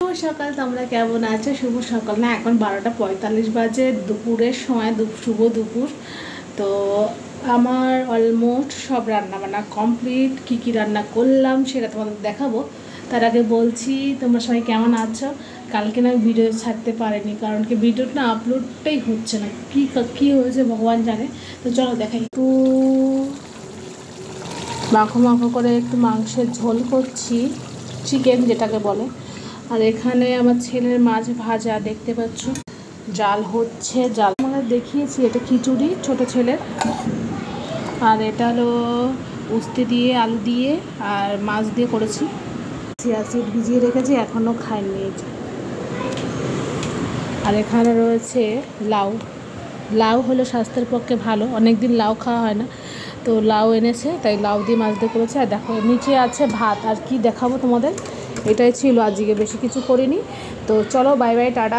শুভ সকাল, তোমরা কেমন আছো? শুভ সকাল না, এখন 12টা 45 বাজে, দুপুরের সময়, শুভ দুপুর। তো আমার অলমোস্ট সব রান্নাবান্না কমপ্লিট। কী রান্না করলাম সেটা তোমাদের দেখাবো। তার আগে বলছি তোমরা সবাই কেমন আছো। কালকে না ভিডিও ছাড়তে পারিনি, কারণ কি ভিডিওটা না আপলোডটাই হচ্ছে না, কী হয়েছে ভগবান জানে। তো চলো দেখাই। একটু মাখো করে একটু মাংসের ঝোল করছি, চিকেন যেটাকে বলে। আর এখানে আমার ছেলের মাছ ভাজা দেখতে পাচ্ছ, জাল হচ্ছে। জাল আমরা দেখিয়েছি, এটা খিচুড়ি ছোট ছেলের। আর এটা হলো উস্তে দিয়ে, আলু দিয়ে আর মাছ দিয়ে করেছি। চিয়া সিড ভিজিয়ে রেখেছি, এখনও খাইনি। আর এখানে রয়েছে লাউ। লাউ হলো স্বাস্থ্যের পক্ষে ভালো, অনেক দিন লাউ খাওয়া হয় না, তো লাউ এনেছে, তাই লাউ দিয়ে মাছ দিয়ে করেছে। আর দেখো নিচে আছে ভাত। আর কি দেখাবো তোমাদের, এটাই ছিল আজকে, বেশি কিছু করিনি। তো চলো, বাই বাই, টাটা।